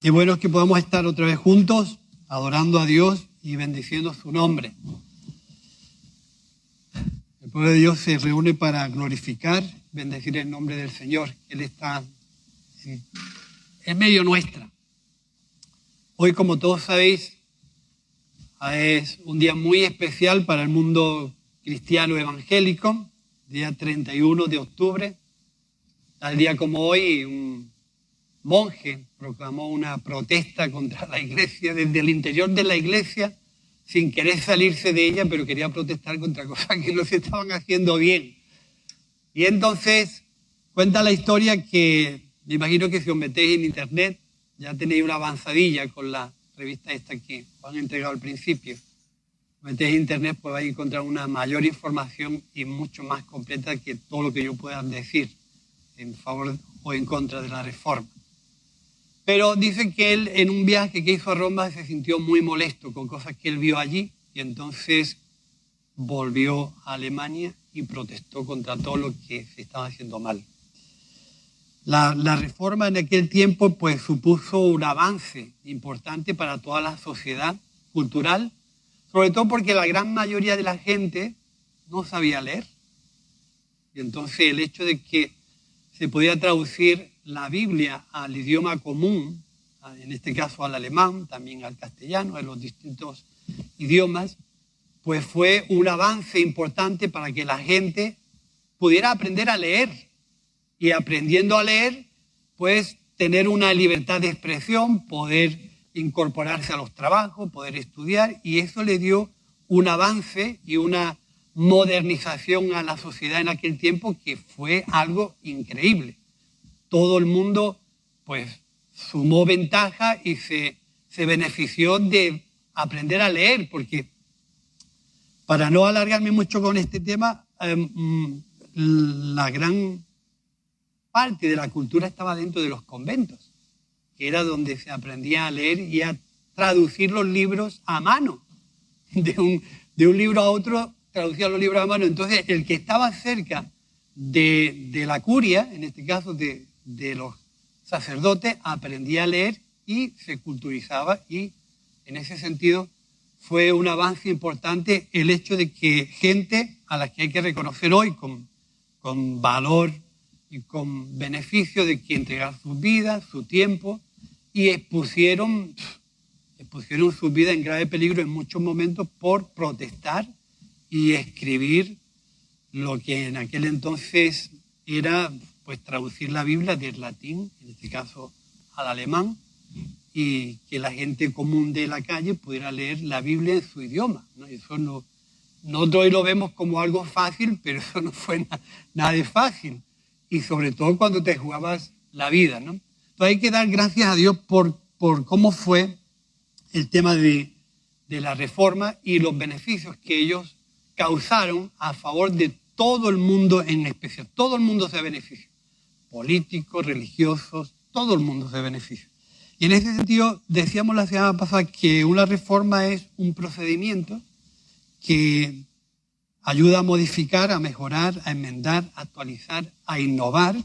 Qué bueno es que podamos estar otra vez juntos, adorando a Dios y bendiciendo su nombre. El pueblo de Dios se reúne para glorificar, bendecir el nombre del Señor. Él está en medio nuestra. Hoy, como todos sabéis, es un día muy especial para el mundo cristiano evangélico, día 31 de octubre. Tal día como hoy, un monje proclamó una protesta contra la iglesia desde el interior de la iglesia, sin querer salirse de ella, pero quería protestar contra cosas que no se estaban haciendo bien. Y entonces cuenta la historia que, me imagino que si os metéis en internet, ya tenéis una avanzadilla con la revista esta que os han entregado al principio. Si metéis en internet, pues vais a encontrar una mayor información y mucho más completa que todo lo que yo pueda decir en favor o en contra de la reforma. Pero dice que él, en un viaje que hizo a Roma, se sintió muy molesto con cosas que él vio allí y entonces volvió a Alemania y protestó contra todo lo que se estaba haciendo mal. La reforma en aquel tiempo pues supuso un avance importante para toda la sociedad cultural, sobre todo porque la gran mayoría de la gente no sabía leer. Y entonces el hecho de que se podía traducir la Biblia al idioma común, en este caso al alemán, también al castellano, en los distintos idiomas, pues fue un avance importante para que la gente pudiera aprender a leer y aprendiendo a leer, pues tener una libertad de expresión, poder incorporarse a los trabajos, poder estudiar, y eso le dio un avance y una modernización a la sociedad en aquel tiempo que fue algo increíble. Todo el mundo pues sumó ventaja y se benefició de aprender a leer, porque para no alargarme mucho con este tema, la gran parte de la cultura estaba dentro de los conventos, que era donde se aprendía a leer y a traducir los libros a mano. De un libro a otro traducía los libros a mano. Entonces, el que estaba cerca de la curia, en este caso de los sacerdotes, aprendía a leer y se culturizaba, y en ese sentido fue un avance importante el hecho de que gente a la que hay que reconocer hoy con valor y con beneficio, de que entregaron sus vidas, su tiempo, y expusieron su vida en grave peligro en muchos momentos por protestar y escribir lo que en aquel entonces era pues traducir la Biblia del latín, en este caso al alemán, y que la gente común de la calle pudiera leer la Biblia en su idioma, ¿no? Eso nosotros hoy lo vemos como algo fácil, pero eso no fue nada de fácil, y sobre todo cuando te jugabas la vida, ¿no? Entonces hay que dar gracias a Dios por cómo fue el tema de la reforma y los beneficios que ellos causaron a favor de todo el mundo en especial. Todo el mundo se beneficia. Políticos, religiosos, todo el mundo se beneficia. Y en ese sentido, decíamos la semana pasada que una reforma es un procedimiento que ayuda a modificar, a mejorar, a enmendar, a actualizar, a innovar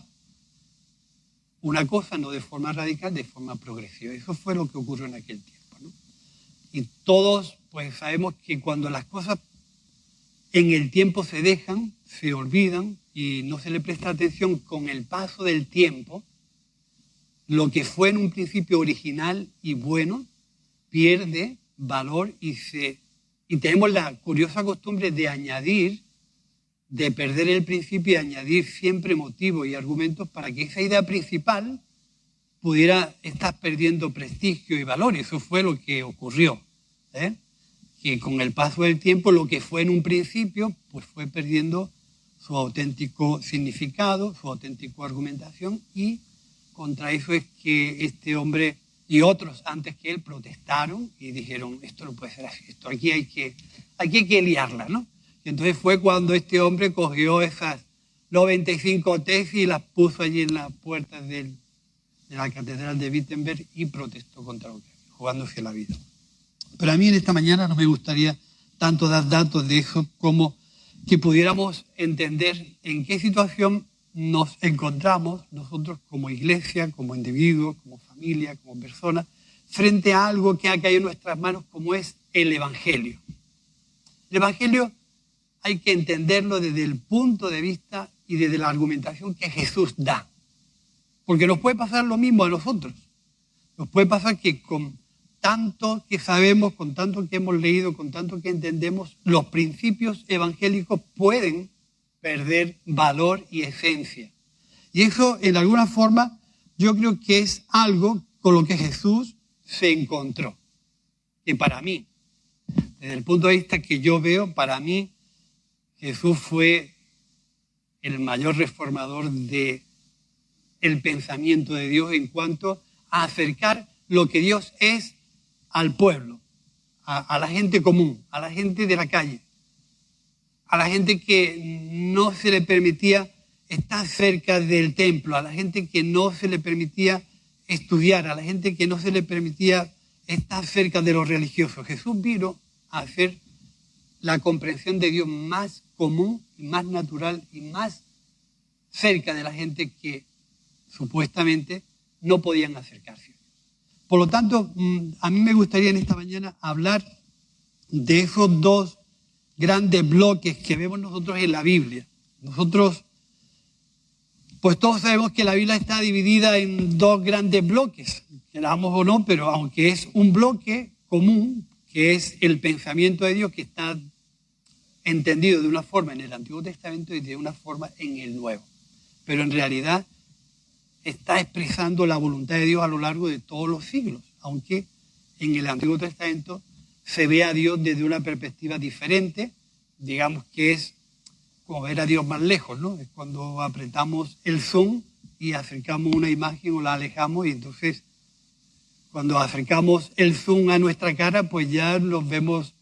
una cosa, no de forma radical, de forma progresiva. Eso fue lo que ocurrió en aquel tiempo, ¿no? Y todos pues sabemos que cuando las cosas en el tiempo se dejan, se olvidan y no se le presta atención, con el paso del tiempo, lo que fue en un principio original y bueno pierde valor y tenemos la curiosa costumbre de perder el principio y añadir siempre motivos y argumentos para que esa idea principal pudiera estar perdiendo prestigio y valor. Eso fue lo que ocurrió, que con el paso del tiempo lo que fue en un principio pues fue perdiendo su auténtico significado, su auténtica argumentación, y contra eso es que este hombre y otros antes que él protestaron y dijeron, esto no puede ser así, esto aquí hay que liarla, ¿no? Y entonces fue cuando este hombre cogió esas 95 tesis y las puso allí en las puertas de la catedral de Wittenberg y protestó contra lo que había, jugándose la vida. Pero a mí en esta mañana no me gustaría tanto dar datos de eso como que pudiéramos entender en qué situación nos encontramos nosotros como iglesia, como individuos, como familia, familia, como persona, frente a algo que ha caído en nuestras manos como es el Evangelio. El Evangelio hay que entenderlo desde el punto de vista y desde la argumentación que Jesús da. Porque nos puede pasar lo mismo a nosotros. Nos puede pasar que con tanto que sabemos, con tanto que hemos leído, con tanto que entendemos, los principios evangélicos pueden perder valor y esencia. Y eso, en alguna forma, yo creo que es algo con lo que Jesús se encontró. Que para mí, desde el punto de vista que yo veo, para mí, Jesús fue el mayor reformador del pensamiento de Dios en cuanto a acercar lo que Dios es al pueblo, a la gente común, a la gente de la calle, a la gente que no se le permitía estar cerca del templo, a la gente que no se le permitía estudiar, a la gente que no se le permitía estar cerca de los religiosos. Jesús vino a hacer la comprensión de Dios más común, más natural y más cerca de la gente que supuestamente no podían acercarse. Por lo tanto, a mí me gustaría en esta mañana hablar de esos dos grandes bloques que vemos nosotros en la Biblia. Nosotros, pues todos sabemos que la Biblia está dividida en dos grandes bloques, queramos o no, pero aunque es un bloque común, que es el pensamiento de Dios que está entendido de una forma en el Antiguo Testamento y de una forma en el Nuevo. Pero en realidad está expresando la voluntad de Dios a lo largo de todos los siglos, aunque en el Antiguo Testamento se ve a Dios desde una perspectiva diferente, digamos que es como ver a Dios más lejos, ¿no? Es cuando apretamos el zoom y acercamos una imagen o la alejamos, y entonces cuando acercamos el zoom a nuestra cara, pues ya nos vemos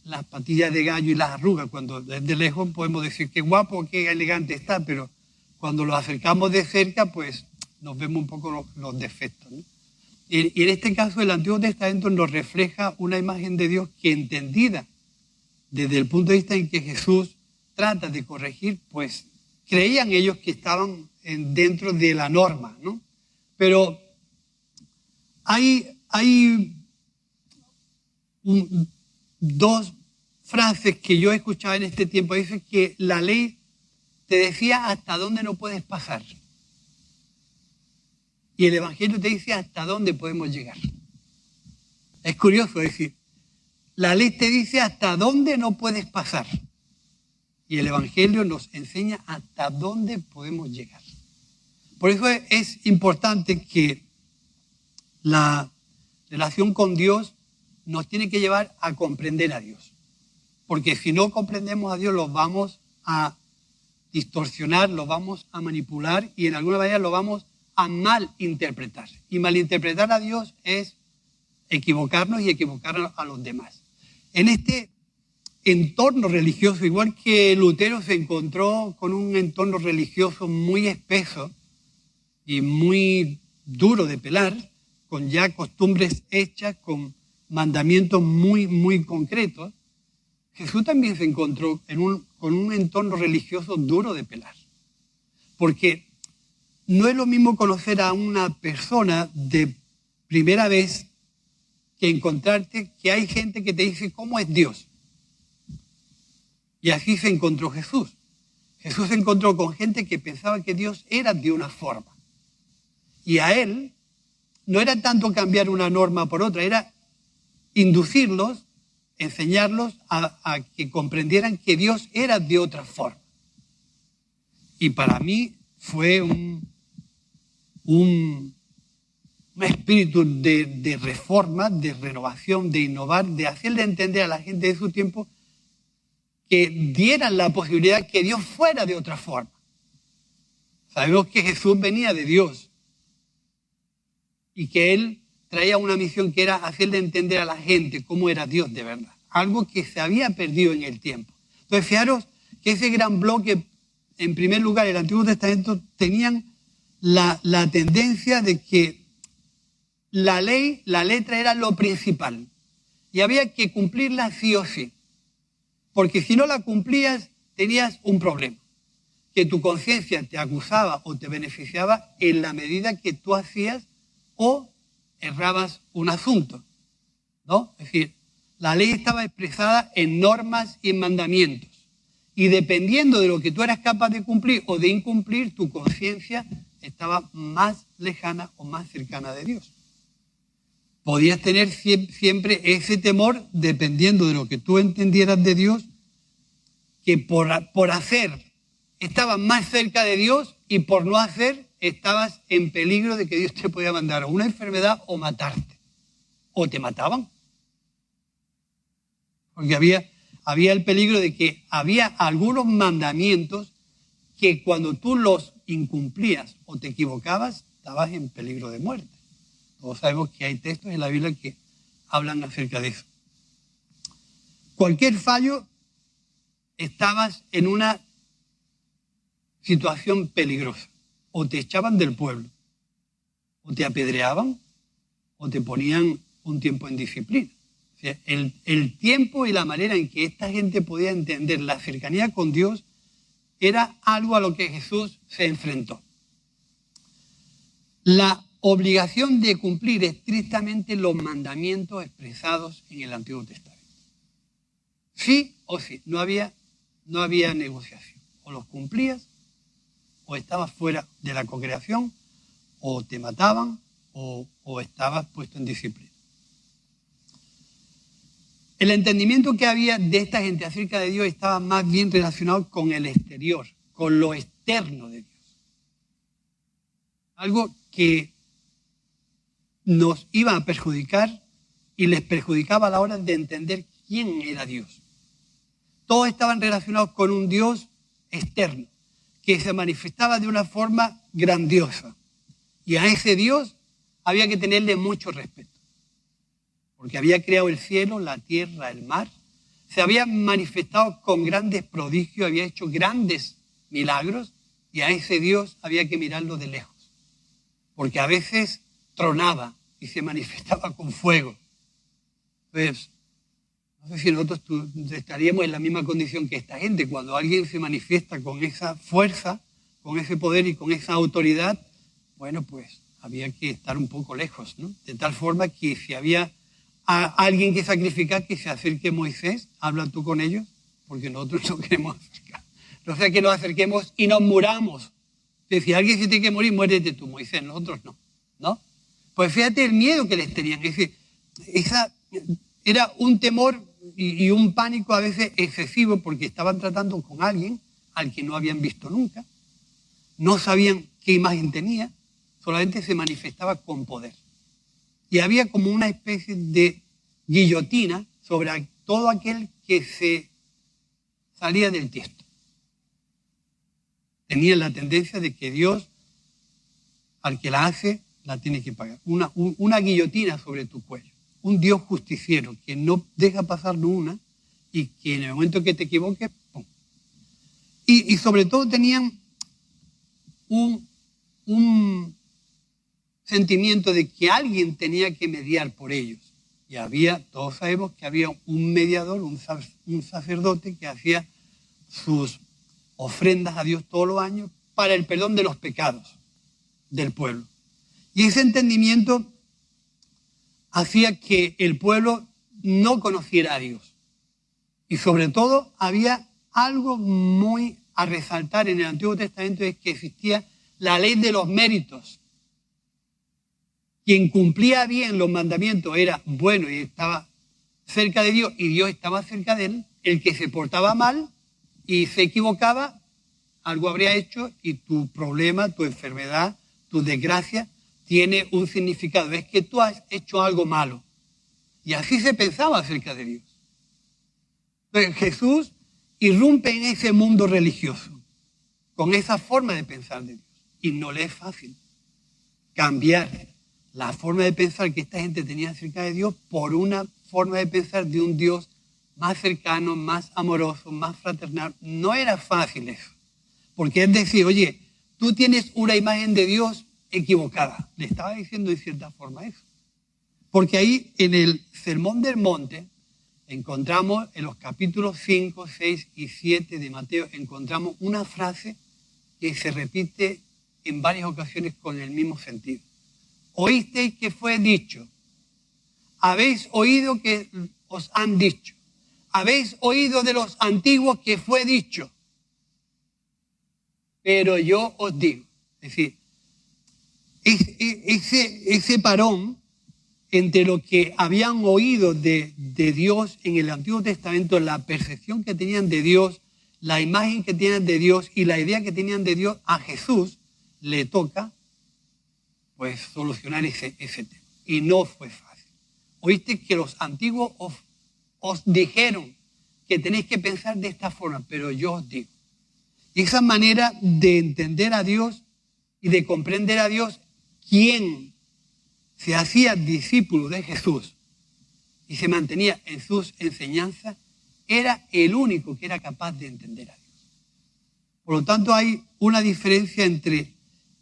las patillas de gallo y las arrugas. Cuando desde lejos podemos decir qué guapo, qué elegante está, pero cuando lo acercamos de cerca, pues nos vemos un poco los defectos, ¿no? Y en este caso el Antiguo Testamento nos refleja una imagen de Dios que, entendida desde el punto de vista en que Jesús trata de corregir, pues creían ellos que estaban dentro de la norma, ¿no? Pero hay dos frases que yo he escuchado en este tiempo. Dice que la ley te decía hasta dónde no puedes pasar. Y el Evangelio te dice hasta dónde podemos llegar. Es curioso, es decir, la ley te dice hasta dónde no puedes pasar. Y el Evangelio nos enseña hasta dónde podemos llegar. Por eso es importante que la relación con Dios nos tiene que llevar a comprender a Dios. Porque si no comprendemos a Dios, lo vamos a distorsionar, lo vamos a manipular y en alguna manera lo vamos a malinterpretar. Y malinterpretar a Dios es equivocarnos y equivocar a los demás. En este entorno religioso, igual que Lutero se encontró con un entorno religioso muy espeso y muy duro de pelar, con ya costumbres hechas, con mandamientos muy, muy concretos, Jesús también se encontró con un entorno religioso duro de pelar. Porque no es lo mismo conocer a una persona de primera vez que encontrarte que hay gente que te dice cómo es Dios. Y así se encontró Jesús. Jesús se encontró con gente que pensaba que Dios era de una forma. Y a él no era tanto cambiar una norma por otra, era inducirlos, enseñarlos a que comprendieran que Dios era de otra forma. Y para mí fue un espíritu de reforma, de renovación, de innovar, de hacerle entender a la gente de su tiempo que dieran la posibilidad que Dios fuera de otra forma. Sabemos que Jesús venía de Dios y que Él traía una misión que era hacerle entender a la gente cómo era Dios de verdad. Algo que se había perdido en el tiempo. Entonces, fijaros que ese gran bloque, en primer lugar, el Antiguo Testamento, tenían la tendencia de que la ley, la letra era lo principal. Y había que cumplirla sí o sí. Porque si no la cumplías, tenías un problema. Que tu conciencia te acusaba o te beneficiaba en la medida que tú hacías o errabas un asunto, ¿no? Es decir, la ley estaba expresada en normas y en mandamientos. Y dependiendo de lo que tú eras capaz de cumplir o de incumplir, tu conciencia estaba más lejana o más cercana de Dios. Podías tener siempre ese temor, dependiendo de lo que tú entendieras de Dios, que por hacer estabas más cerca de Dios y por no hacer estabas en peligro de que Dios te podía mandar a una enfermedad o matarte. O te mataban. Porque había el peligro de que había algunos mandamientos que cuando tú los incumplías o te equivocabas, estabas en peligro de muerte. Todos sabemos que hay textos en la Biblia que hablan acerca de eso. Cualquier fallo, estabas en una situación peligrosa. O te echaban del pueblo, o te apedreaban, o te ponían un tiempo en disciplina. O sea, el tiempo y la manera en que esta gente podía entender la cercanía con Dios era algo a lo que Jesús se enfrentó. La obligación de cumplir estrictamente los mandamientos expresados en el Antiguo Testamento. Sí o sí, no había negociación. O los cumplías, o estabas fuera de la congregación, o te mataban, o estabas puesto en disciplina. El entendimiento que había de esta gente acerca de Dios estaba más bien relacionado con el exterior, con lo externo de Dios. Algo que nos iba a perjudicar y les perjudicaba a la hora de entender quién era Dios. Todos estaban relacionados con un Dios externo, que se manifestaba de una forma grandiosa. Y a ese Dios había que tenerle mucho respeto. Porque había creado el cielo, la tierra, el mar. Se había manifestado con grandes prodigios, había hecho grandes milagros. Y a ese Dios había que mirarlo de lejos. Porque a veces tronaba y se manifestaba con fuego. Entonces, no sé si nosotros estaríamos en la misma condición que esta gente. Cuando alguien se manifiesta con esa fuerza, con ese poder y con esa autoridad, bueno, pues había que estar un poco lejos, ¿no? De tal forma que si había a alguien que sacrificar, que se acerque Moisés, habla tú con ellos, porque nosotros no queremos acercar. No sea que nos acerquemos y nos muramos. Si alguien se tiene que morir, muérete tú, Moisés, nosotros no, ¿no? Pues fíjate el miedo que les tenían. Es decir, era un temor y un pánico a veces excesivo porque estaban tratando con alguien al que no habían visto nunca, no sabían qué imagen tenía, solamente se manifestaba con poder. Y había como una especie de guillotina sobre todo aquel que se salía del tiesto. Tenían la tendencia de que Dios, al que la hace, la tiene que pagar. Una guillotina sobre tu cuello. Un Dios justiciero que no deja pasar una y que en el momento que te equivoques, ¡pum! Y sobre todo tenían un sentimiento de que alguien tenía que mediar por ellos. Y todos sabemos que había un mediador, un sacerdote que hacía sus ofrendas a Dios todos los años para el perdón de los pecados del pueblo. Y ese entendimiento hacía que el pueblo no conociera a Dios. Y sobre todo había algo muy a resaltar en el Antiguo Testamento, es que existía la ley de los méritos. Quien cumplía bien los mandamientos era bueno y estaba cerca de Dios y Dios estaba cerca de él. El que se portaba mal y se equivocaba, algo habría hecho y tu problema, tu enfermedad, tu desgracia tiene un significado. Es que tú has hecho algo malo. Y así se pensaba acerca de Dios. Entonces Jesús irrumpe en ese mundo religioso, con esa forma de pensar de Dios. Y no le es fácil cambiar la forma de pensar que esta gente tenía acerca de Dios por una forma de pensar de un Dios más cercano, más amoroso, más fraternal. No era fácil eso. Porque es decir, oye, tú tienes una imagen de Dios equivocada. Le estaba diciendo en cierta forma eso. Porque ahí en el Sermón del Monte encontramos en los capítulos 5, 6 y 7 de Mateo, encontramos una frase que se repite en varias ocasiones con el mismo sentido. oísteis que fue dicho, habéis oído que os han dicho, habéis oído de los antiguos que fue dicho, pero yo os digo. Es decir, ese parón entre lo que habían oído de Dios en el Antiguo Testamento, la percepción que tenían de Dios, la imagen que tenían de Dios y la idea que tenían de Dios, a Jesús le toca pues solucionar ese tema. Y no fue fácil. Oíste que los antiguos os dijeron que tenéis que pensar de esta forma, pero yo os digo. Y esa manera de entender a Dios y de comprender a Dios, quien se hacía discípulo de Jesús y se mantenía en sus enseñanzas, era el único que era capaz de entender a Dios. Por lo tanto, hay una diferencia entre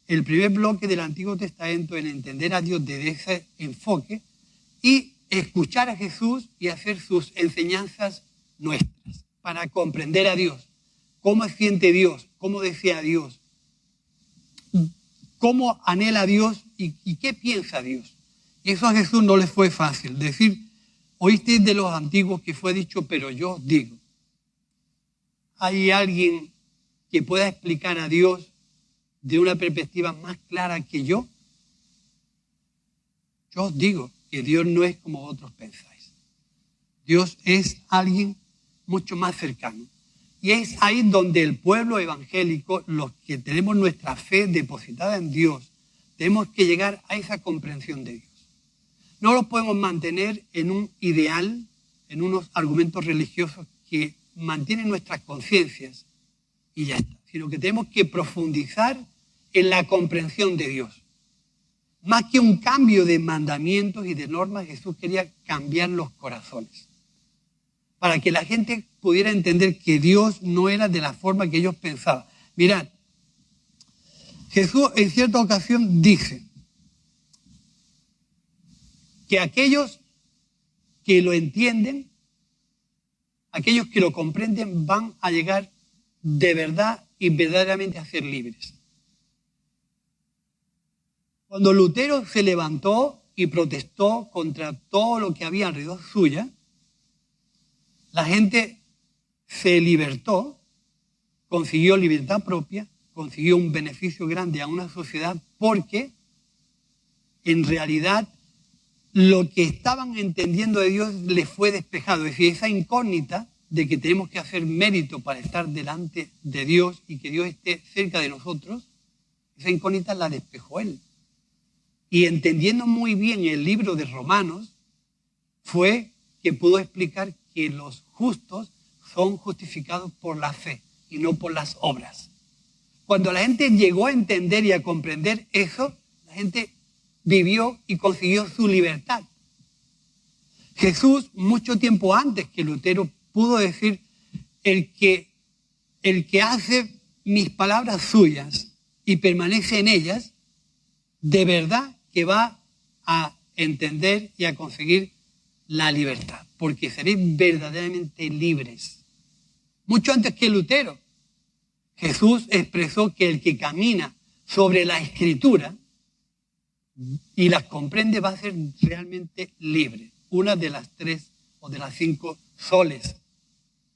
el primer bloque del Antiguo Testamento en entender a Dios desde ese enfoque y escuchar a Jesús y hacer sus enseñanzas nuestras para comprender a Dios. ¿Cómo siente Dios? ¿Cómo desea Dios? ¿Cómo anhela Dios? ¿Y qué piensa Dios? Y eso a Jesús no le fue fácil. Decir, oísteis de los antiguos que fue dicho, pero yo os digo. ¿Hay alguien que pueda explicar a Dios de una perspectiva más clara que yo? Yo os digo que Dios no es como vosotros pensáis. Dios es alguien mucho más cercano. Y es ahí donde el pueblo evangélico, los que tenemos nuestra fe depositada en Dios, tenemos que llegar a esa comprensión de Dios. No lo podemos mantener en un ideal, en unos argumentos religiosos que mantienen nuestras conciencias y ya está, sino que tenemos que profundizar en la comprensión de Dios. Más que un cambio de mandamientos y de normas, Jesús quería cambiar los corazones, para que la gente pudiera entender que Dios no era de la forma que ellos pensaban. Mirad, Jesús en cierta ocasión dice que aquellos que lo entienden, aquellos que lo comprenden, van a llegar de verdad y verdaderamente a ser libres. Cuando Lutero se levantó y protestó contra todo lo que había alrededor suya, la gente se libertó, consiguió libertad propia, consiguió un beneficio grande a una sociedad, porque en realidad lo que estaban entendiendo de Dios les fue despejado. Es decir, esa incógnita de que tenemos que hacer mérito para estar delante de Dios y que Dios esté cerca de nosotros, esa incógnita la despejó él. Y entendiendo muy bien el libro de Romanos, fue que pudo explicar que los justos son justificados por la fe y no por las obras. Cuando la gente llegó a entender y a comprender eso, la gente vivió y consiguió su libertad. Jesús, mucho tiempo antes que Lutero, pudo decir, el que hace mis palabras suyas y permanece en ellas, de verdad que va a entender y a conseguir la libertad, porque seréis verdaderamente libres. Mucho antes que Lutero, Jesús expresó que el que camina sobre la Escritura y las comprende va a ser realmente libre. Una de las 3 o de las 5 soles.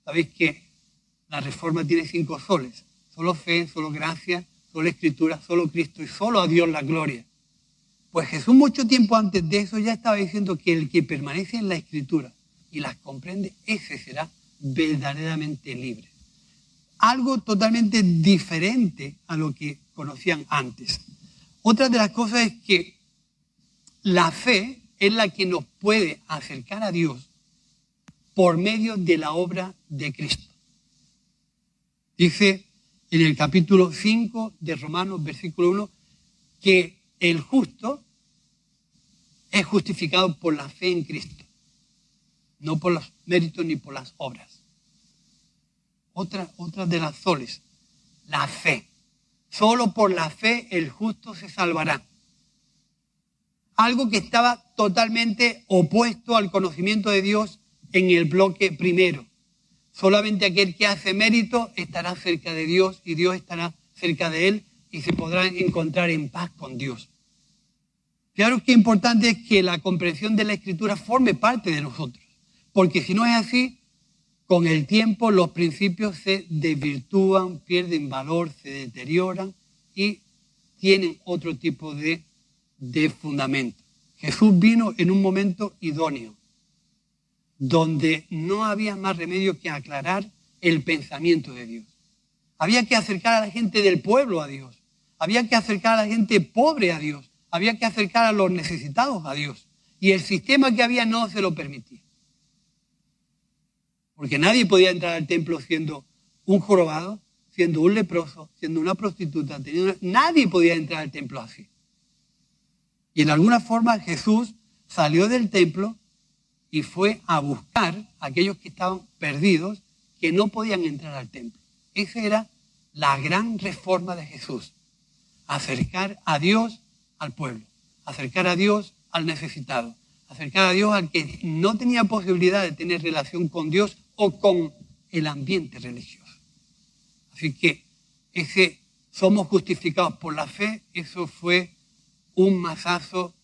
Sabéis que la Reforma tiene 5 soles. Solo fe, solo gracia, solo Escritura, solo Cristo y solo a Dios la gloria. Pues Jesús mucho tiempo antes de eso ya estaba diciendo que el que permanece en la Escritura y las comprende, ese será verdaderamente libre. Algo totalmente diferente a lo que conocían antes. Otra de las cosas es que la fe es la que nos puede acercar a Dios por medio de la obra de Cristo. Dice en el capítulo 5 de Romanos, versículo 1, que el justo es justificado por la fe en Cristo, no por los méritos ni por las obras. Otra de las soles, la fe. Solo por la fe el justo se salvará. Algo que estaba totalmente opuesto al conocimiento de Dios en el bloque primero. Solamente aquel que hace mérito estará cerca de Dios y Dios estará cerca de él y se podrá encontrar en paz con Dios. Fijaros qué importante es que la comprensión de la Escritura forme parte de nosotros, porque si no es así, con el tiempo los principios se desvirtúan, pierden valor, se deterioran y tienen otro tipo de fundamento. Jesús vino en un momento idóneo, donde no había más remedio que aclarar el pensamiento de Dios. Había que acercar a la gente del pueblo a Dios. Había que acercar a la gente pobre a Dios. Había que acercar a los necesitados a Dios. Y el sistema que había no se lo permitía. Porque nadie podía entrar al templo siendo un jorobado, siendo un leproso, siendo una prostituta. Nadie podía entrar al templo así. Y en alguna forma Jesús salió del templo y fue a buscar a aquellos que estaban perdidos, que no podían entrar al templo. Esa era la gran reforma de Jesús. Acercar a Dios al pueblo. Acercar a Dios al necesitado. Acercar a Dios al que no tenía posibilidad de tener relación con Dios o con el ambiente religioso. Así que ese somos justificados por la fe, eso fue un mazazo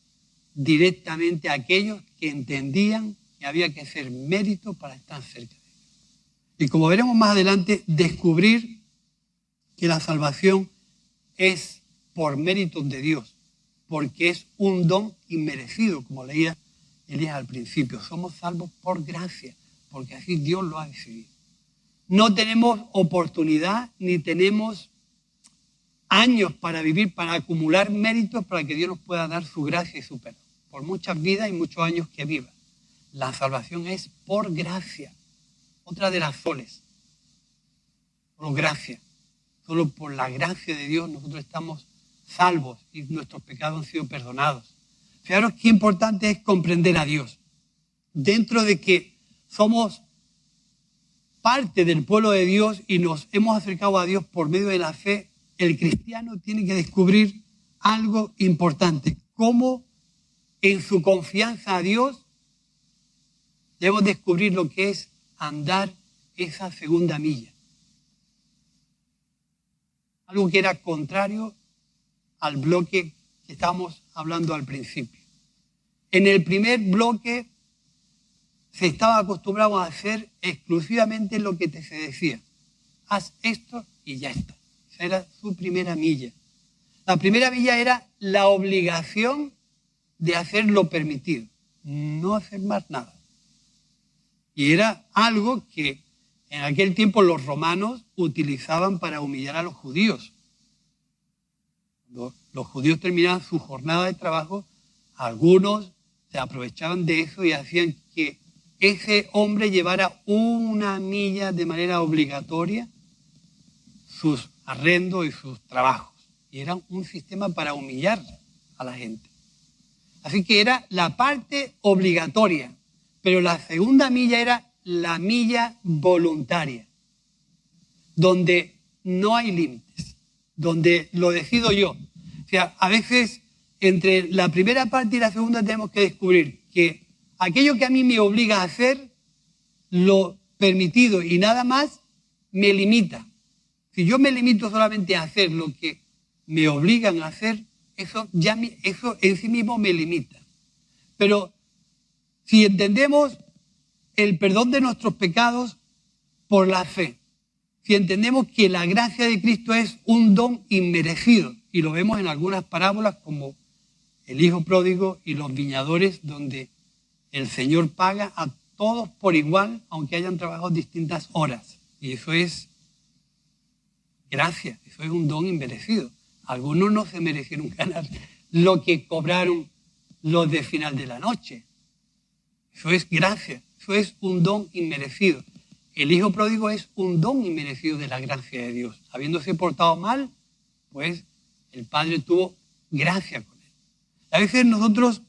directamente a aquellos que entendían que había que hacer mérito para estar cerca de Dios. Y como veremos más adelante, descubrir que la salvación es por méritos de Dios, porque es un don inmerecido, como leía Elías al principio. Somos salvos por gracia, porque así Dios lo ha decidido. No tenemos oportunidad ni tenemos años para vivir, para acumular méritos para que Dios nos pueda dar su gracia y su perdón. Por muchas vidas y muchos años que viva. La salvación es por gracia. Otra de las soles. Por gracia. Solo por la gracia de Dios nosotros estamos salvos y nuestros pecados han sido perdonados. Fijaros qué importante es comprender a Dios. Dentro de que somos parte del pueblo de Dios y nos hemos acercado a Dios por medio de la fe, el cristiano tiene que descubrir algo importante. Cómo en su confianza a Dios debemos descubrir lo que es andar esa segunda milla. Algo que era contrario al bloque que estábamos hablando al principio. En el primer bloque se estaba acostumbrado a hacer exclusivamente lo que se decía. Haz esto y ya está. Esa era su primera milla. La primera milla era la obligación de hacer lo permitido, no hacer más nada. Y era algo que en aquel tiempo los romanos utilizaban para humillar a los judíos. Los judíos terminaban su jornada de trabajo, algunos se aprovechaban de eso y hacían que ese hombre llevara una milla de manera obligatoria sus arrendos y sus trabajos. Y era un sistema para humillar a la gente. Así que era la parte obligatoria, pero la segunda milla era la milla voluntaria, donde no hay límites, donde lo decido yo. O sea, a veces entre la primera parte y la segunda tenemos que descubrir que aquello que a mí me obliga a hacer, lo permitido y nada más, me limita. Si yo me limito solamente a hacer lo que me obligan a hacer, eso en sí mismo me limita. Pero si entendemos el perdón de nuestros pecados por la fe, si entendemos que la gracia de Cristo es un don inmerecido, y lo vemos en algunas parábolas como el hijo pródigo y los viñadores, donde el Señor paga a todos por igual, aunque hayan trabajado distintas horas. Y eso es gracia, eso es un don inmerecido. Algunos no se merecieron ganar lo que cobraron los de final de la noche. Eso es gracia, eso es un don inmerecido. El hijo pródigo es un don inmerecido de la gracia de Dios. Habiéndose portado mal, pues el padre tuvo gracia con él. A veces nosotros,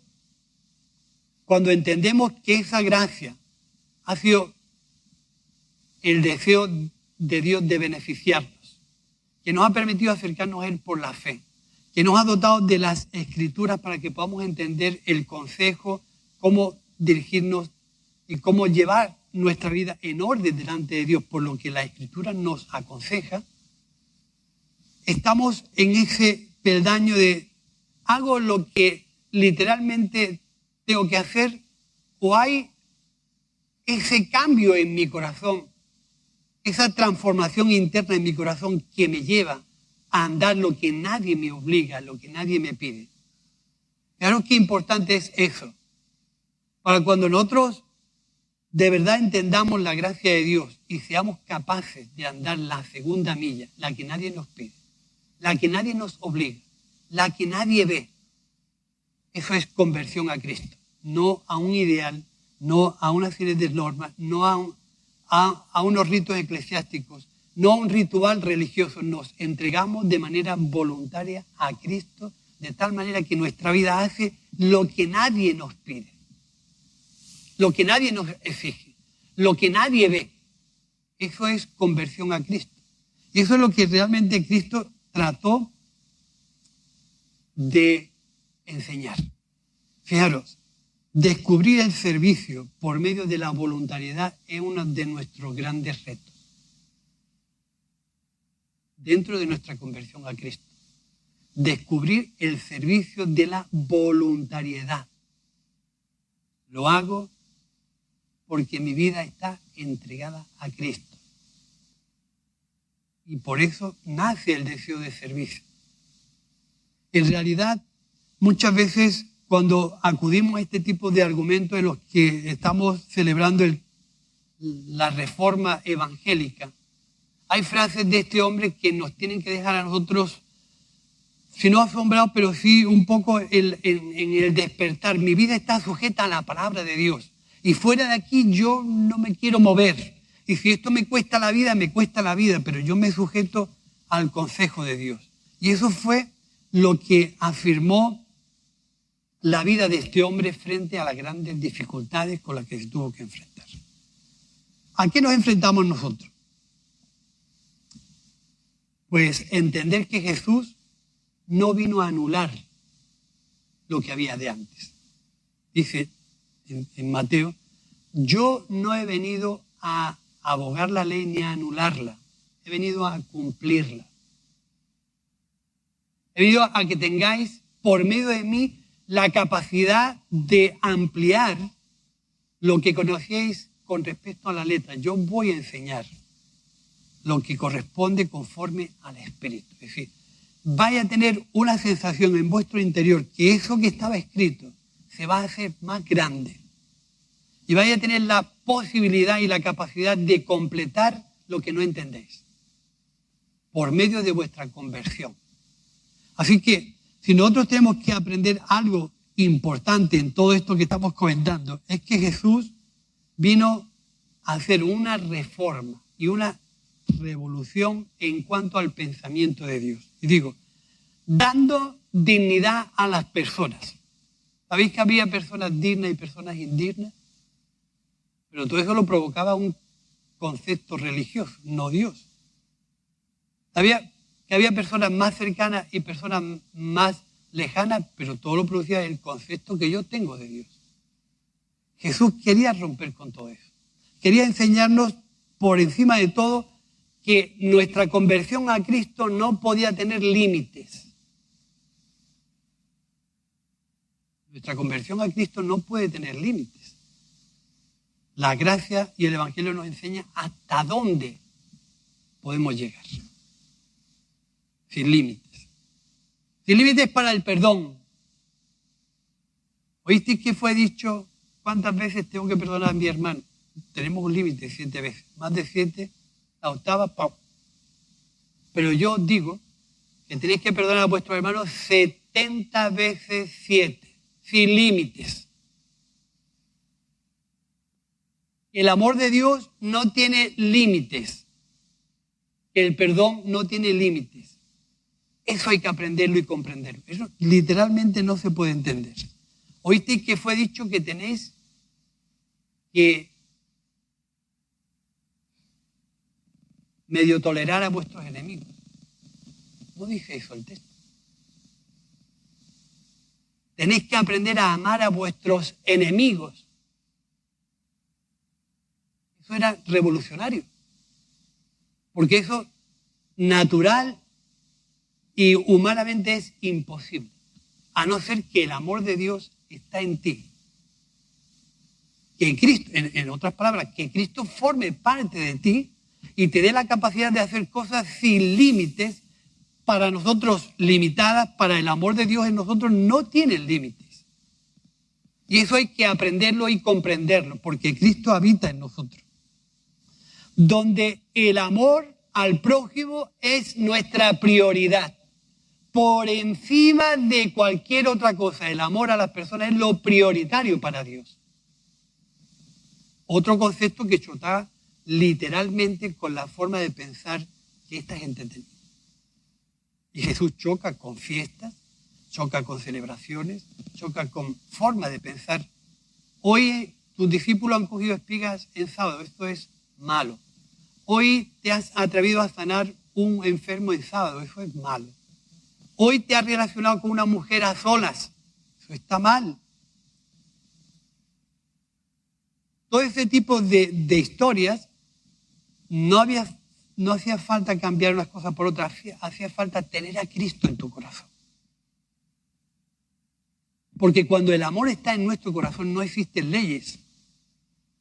cuando entendemos que esa gracia ha sido el deseo de Dios de beneficiarnos, que nos ha permitido acercarnos a Él por la fe, que nos ha dotado de las Escrituras para que podamos entender el consejo, cómo dirigirnos y cómo llevar nuestra vida en orden delante de Dios, por lo que la Escritura nos aconseja. Estamos en ese peldaño de hago lo que literalmente tengo que hacer o hay ese cambio en mi corazón, esa transformación interna en mi corazón que me lleva a andar lo que nadie me obliga, lo que nadie me pide. Claro que importante es eso. Para cuando nosotros de verdad entendamos la gracia de Dios y seamos capaces de andar la segunda milla, la que nadie nos pide, la que nadie nos obliga, la que nadie ve, eso es conversión a Cristo, no a un ideal, no a una serie de normas, no a unos ritos eclesiásticos, no a un ritual religioso. Nos entregamos de manera voluntaria a Cristo, de tal manera que nuestra vida hace lo que nadie nos pide, lo que nadie nos exige, lo que nadie ve. Eso es conversión a Cristo. Y eso es lo que realmente Cristo trató de enseñar. Fijaros, descubrir el servicio por medio de la voluntariedad es uno de nuestros grandes retos dentro de nuestra conversión a Cristo. Descubrir el servicio de la voluntariedad. Lo hago porque mi vida está entregada a Cristo. Y por eso nace el deseo de servicio. En realidad, muchas veces cuando acudimos a este tipo de argumentos en los que estamos celebrando la reforma evangélica, hay frases de este hombre que nos tienen que dejar a nosotros, si no asombrados, pero sí un poco en el despertar. Mi vida está sujeta a la palabra de Dios. Y fuera de aquí yo no me quiero mover. Y si esto me cuesta la vida, me cuesta la vida, pero yo me sujeto al consejo de Dios. Y eso fue lo que afirmó la vida de este hombre frente a las grandes dificultades con las que se tuvo que enfrentar. ¿A qué nos enfrentamos nosotros? Pues entender que Jesús no vino a anular lo que había de antes. Dice en Mateo, yo no he venido a abogar la ley ni a anularla, he venido a cumplirla. He venido a que tengáis por medio de mí la capacidad de ampliar lo que conocíais con respecto a la letra. Yo voy a enseñar lo que corresponde conforme al Espíritu. Es decir, vaya a tener una sensación en vuestro interior que eso que estaba escrito se va a hacer más grande. Y vaya a tener la posibilidad y la capacidad de completar lo que no entendéis por medio de vuestra conversión. Así que si nosotros tenemos que aprender algo importante en todo esto que estamos comentando, es que Jesús vino a hacer una reforma y una revolución en cuanto al pensamiento de Dios. Y digo, dando dignidad a las personas. ¿Sabéis que había personas dignas y personas indignas? Pero todo eso lo provocaba un concepto religioso, no Dios. Sabía que había personas más cercanas y personas más lejanas, pero todo lo producía el concepto que yo tengo de Dios. Jesús quería romper con todo eso. Quería enseñarnos por encima de todo que nuestra conversión a Cristo no podía tener límites. Nuestra conversión a Cristo no puede tener límites. La gracia y el Evangelio nos enseña hasta dónde podemos llegar. Sin límites. Sin límites para el perdón. ¿Oísteis qué fue dicho? ¿Cuántas veces tengo que perdonar a mi hermano? Tenemos un límite, 7 veces. Más de 7, la octava, ¡pau! Pero yo digo que tenéis que perdonar a vuestros hermanos 70 veces 7, sin límites. El amor de Dios no tiene límites. El perdón no tiene límites. Eso hay que aprenderlo y comprenderlo. Eso literalmente no se puede entender. ¿Oísteis que fue dicho que tenéis que medio tolerar a vuestros enemigos? No dice eso el texto. Tenéis que aprender a amar a vuestros enemigos. Eso era revolucionario. Porque eso natural y humanamente es imposible. a no ser que el amor de Dios está en ti. Que Cristo, en otras palabras, que Cristo forme parte de ti y te dé la capacidad de hacer cosas sin límites, para nosotros limitadas, para el amor de Dios en nosotros no tiene límites. Y eso hay que aprenderlo y comprenderlo, porque Cristo habita en nosotros. Donde el amor al prójimo es nuestra prioridad. Por encima de cualquier otra cosa, el amor a las personas es lo prioritario para Dios. Otro concepto que chocaba literalmente con la forma de pensar que esta gente tenía. Y Jesús choca con fiestas, choca con celebraciones, choca con forma de pensar. Hoy tus discípulos han cogido espigas en sábado, esto es malo. Hoy te has atrevido a sanar un enfermo en sábado, eso es malo. Hoy te has relacionado con una mujer a solas, eso está mal. Todo ese tipo de historias no hacía falta cambiar unas cosas por otras, hacía falta tener a Cristo en tu corazón. Porque cuando el amor está en nuestro corazón no existen leyes,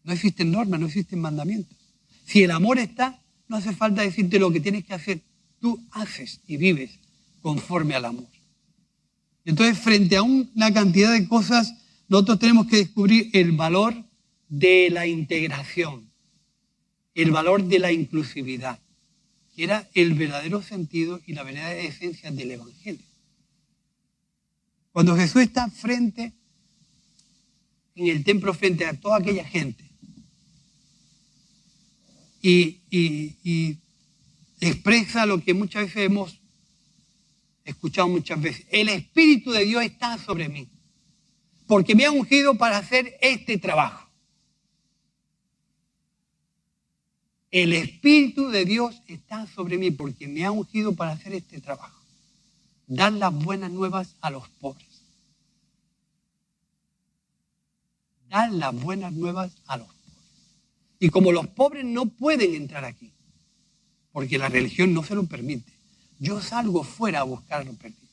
no existen normas, no existen mandamientos. Si el amor está, no hace falta decirte lo que tienes que hacer. Tú haces y vives conforme al amor. Entonces, frente a una cantidad de cosas, nosotros tenemos que descubrir el valor de la integración, el valor de la inclusividad, que era el verdadero sentido y la verdadera esencia del Evangelio. Cuando Jesús está en el templo frente a toda aquella gente y expresa lo que muchas veces hemos escuchado muchas veces: el Espíritu de Dios está sobre mí, porque me ha ungido para hacer este trabajo. El Espíritu de Dios está sobre mí porque me ha ungido para hacer este trabajo. Dar las buenas nuevas a los pobres. Dar las buenas nuevas a los pobres. Y como los pobres no pueden entrar aquí, porque la religión no se lo permite, yo salgo fuera a buscar lo perdido.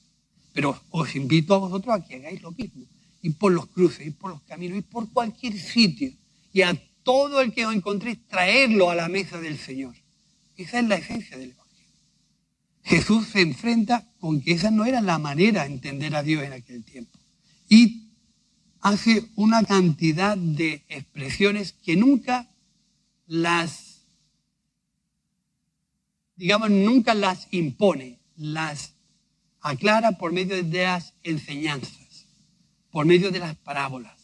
Pero os invito a vosotros a que hagáis lo mismo. Ir por los cruces, ir por los caminos, ir por cualquier sitio. Y a todo el que os encontréis, traerlo a la mesa del Señor. Esa es la esencia del Evangelio. Jesús se enfrenta con que esa no era la manera de entender a Dios en aquel tiempo. Y hace una cantidad de expresiones que nunca las impone, las aclara por medio de las enseñanzas, por medio de las parábolas,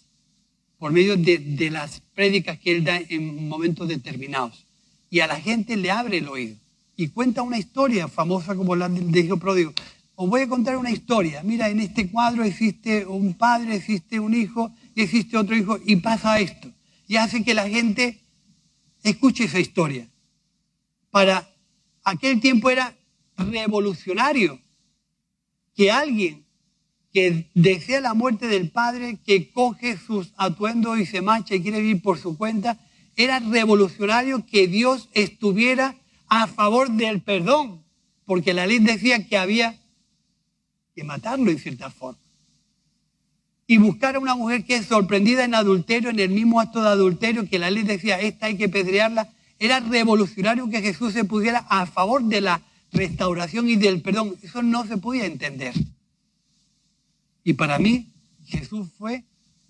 por medio de las prédicas que él da en momentos determinados. Y a la gente le abre el oído y cuenta una historia famosa como la del hijo pródigo. Os voy a contar una historia. Mira, en este cuadro existe un padre, existe un hijo y existe otro hijo y pasa esto. Y hace que la gente escuche esa historia. Para aquel tiempo era revolucionario que alguien que desea la muerte del padre, que coge sus atuendos y se marcha y quiere vivir por su cuenta, era revolucionario que Dios estuviera a favor del perdón, porque la ley decía que había que matarlo en cierta forma. Y buscar a una mujer que es sorprendida en adulterio, en el mismo acto de adulterio, que la ley decía, esta hay que pedrearla, era revolucionario que Jesús se pusiera a favor de la restauración y del perdón. Eso no se podía entender. Y para mí, Jesús fue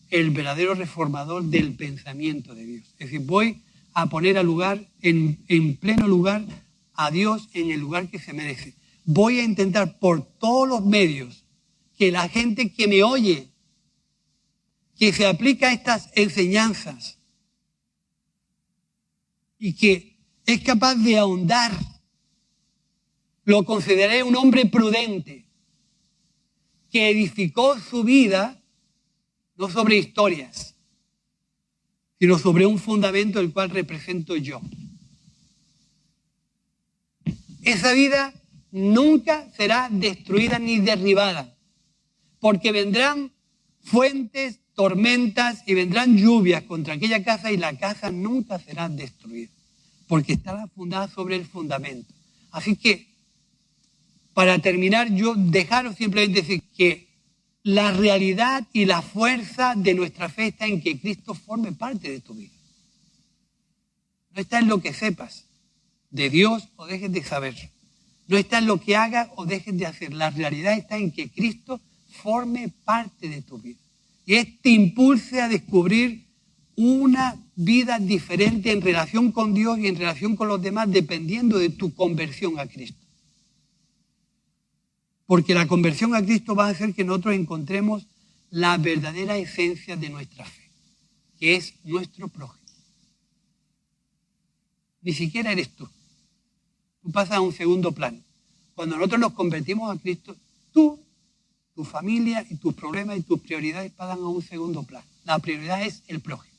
el verdadero reformador del pensamiento de Dios. Es decir, voy a poner en pleno lugar a Dios en el lugar que se merece. Voy a intentar por todos los medios que la gente que me oye, que se aplica a estas enseñanzas y que es capaz de ahondar, lo consideraré un hombre prudente, que edificó su vida no sobre historias, sino sobre un fundamento el cual represento yo. Esa vida nunca será destruida ni derribada, porque vendrán fuentes, tormentas y vendrán lluvias contra aquella casa y la casa nunca será destruida, porque estará fundada sobre el fundamento. Así que, para terminar, yo dejaros simplemente decir que la realidad y la fuerza de nuestra fe está en que Cristo forme parte de tu vida. No está en lo que sepas de Dios o dejes de saber. No está en lo que hagas o dejes de hacer. La realidad está en que Cristo forme parte de tu vida. Y te impulse a descubrir una vida diferente en relación con Dios y en relación con los demás, dependiendo de tu conversión a Cristo. Porque la conversión a Cristo va a hacer que nosotros encontremos la verdadera esencia de nuestra fe, que es nuestro prójimo. Ni siquiera eres tú. Tú pasas a un segundo plano. Cuando nosotros nos convertimos a Cristo, tú, tu familia y tus problemas y tus prioridades pasan a un segundo plano. La prioridad es el prójimo.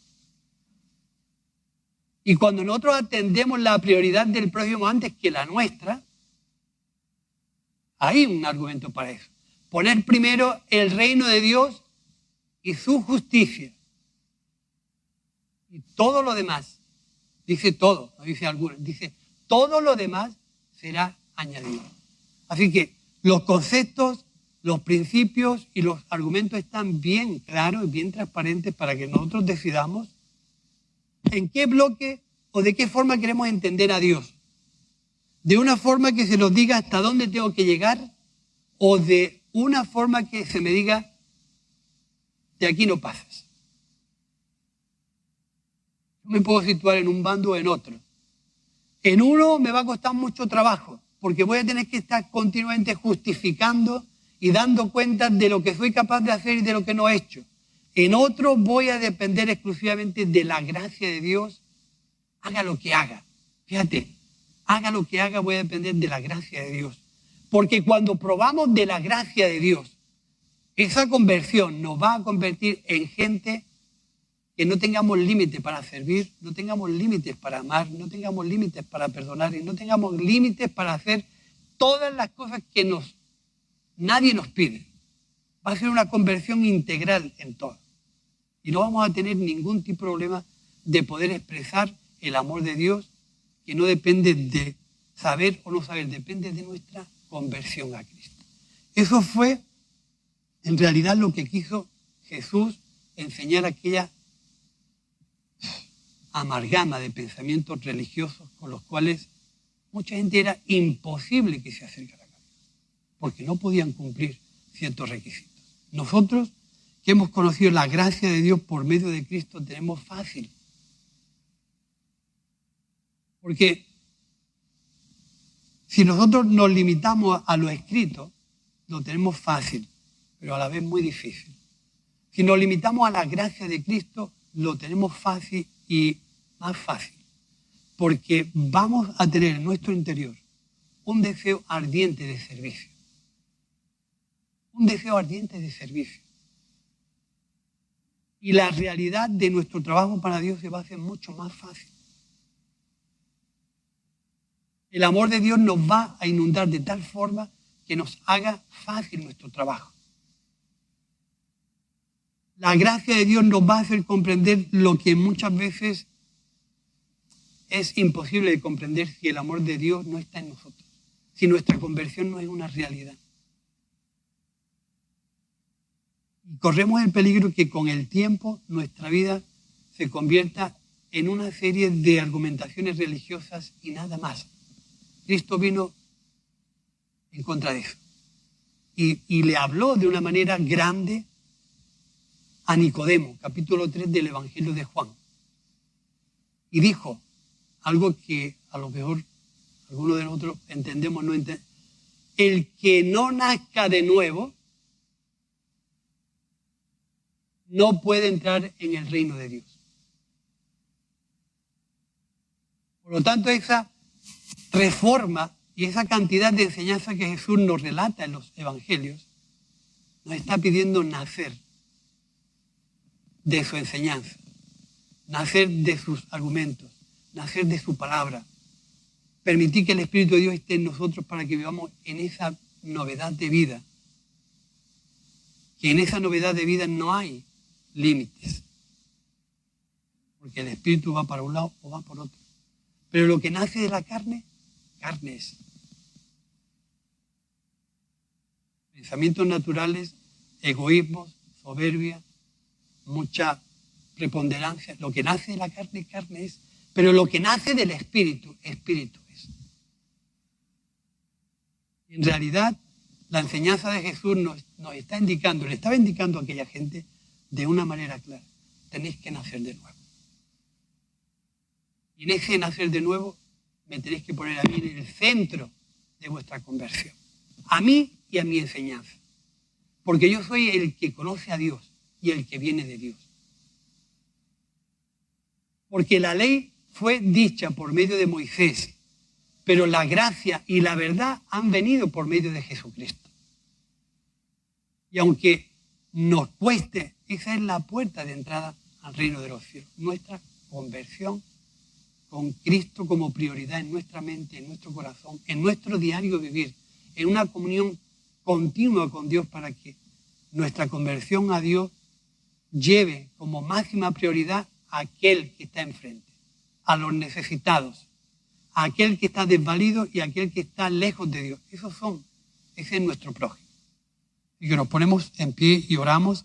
Y cuando nosotros atendemos la prioridad del prójimo antes que la nuestra, hay un argumento para eso. Poner primero el reino de Dios y su justicia. Y todo lo demás, dice todo, no dice algunos, dice todo lo demás será añadido. Así que los conceptos, los principios y los argumentos están bien claros y bien transparentes para que nosotros decidamos en qué bloque o de qué forma queremos entender a Dios. De una forma que se nos diga hasta dónde tengo que llegar o de una forma que se me diga de aquí no pasas. No me puedo situar en un bando o en otro. En uno me va a costar mucho trabajo porque voy a tener que estar continuamente justificando y dando cuenta de lo que soy capaz de hacer y de lo que no he hecho. En otro voy a depender exclusivamente de la gracia de Dios, haga lo que haga. Fíjate, haga lo que haga, voy a depender de la gracia de Dios. Porque cuando probamos de la gracia de Dios, esa conversión nos va a convertir en gente que no tengamos límites para servir, no tengamos límites para amar, no tengamos límites para perdonar y no tengamos límites para hacer todas las cosas que nadie nos pide. Va a ser una conversión integral en todo. Y no vamos a tener ningún tipo de problema de poder expresar el amor de Dios, que no depende de saber o no saber, depende de nuestra conversión a Cristo. Eso fue en realidad lo que quiso Jesús enseñar a aquella amalgama de pensamientos religiosos con los cuales mucha gente era imposible que se acercara a Dios, porque no podían cumplir ciertos requisitos. Nosotros, que hemos conocido la gracia de Dios por medio de Cristo, tenemos fácil. Porque si nosotros nos limitamos a lo escrito, lo tenemos fácil, pero a la vez muy difícil. Si nos limitamos a la gracia de Cristo, lo tenemos fácil y más fácil. Porque vamos a tener en nuestro interior un deseo ardiente de servicio. Un deseo ardiente de servicio. Y la realidad de nuestro trabajo para Dios se va a hacer mucho más fácil. El amor de Dios nos va a inundar de tal forma que nos haga fácil nuestro trabajo. La gracia de Dios nos va a hacer comprender lo que muchas veces es imposible de comprender si el amor de Dios no está en nosotros, si nuestra conversión no es una realidad. Y corremos el peligro que con el tiempo nuestra vida se convierta en una serie de argumentaciones religiosas y nada más. Cristo vino en contra de eso. Y le habló de una manera grande a Nicodemo, capítulo 3 del Evangelio de Juan. Y dijo algo que a lo mejor algunos de nosotros entendemos, no entendemos. El que no nazca de nuevo no puede entrar en el reino de Dios. Por lo tanto, esa reforma y esa cantidad de enseñanza que Jesús nos relata en los evangelios nos está pidiendo nacer de su enseñanza, nacer de sus argumentos, nacer de su palabra, permitir que el Espíritu de Dios esté en nosotros para que vivamos en esa novedad de vida, que en esa novedad de vida no hay límites, porque el Espíritu va para un lado o va por otro. Pero lo que nace de la carne, carne es. Pensamientos naturales, egoísmos, soberbia, mucha preponderancia. Lo que nace de la carne, carne es, pero lo que nace del espíritu, espíritu es. En realidad, la enseñanza de Jesús nos está indicando, le estaba indicando a aquella gente de una manera clara: tenéis que nacer de nuevo. Y en ese nacer de nuevo me tenéis que poner a mí en el centro de vuestra conversión. A mí y a mi enseñanza. Porque yo soy el que conoce a Dios y el que viene de Dios. Porque la ley fue dicha por medio de Moisés, pero la gracia y la verdad han venido por medio de Jesucristo. Y aunque nos cueste, esa es la puerta de entrada al reino de los cielos. Nuestra conversión con Cristo como prioridad en nuestra mente, en nuestro corazón, en nuestro diario vivir, en una comunión continua con Dios, para que nuestra conversión a Dios lleve como máxima prioridad a aquel que está enfrente, a los necesitados, a aquel que está desvalido y a aquel que está lejos de Dios. Ese es nuestro prójimo. Y que nos ponemos en pie y oramos.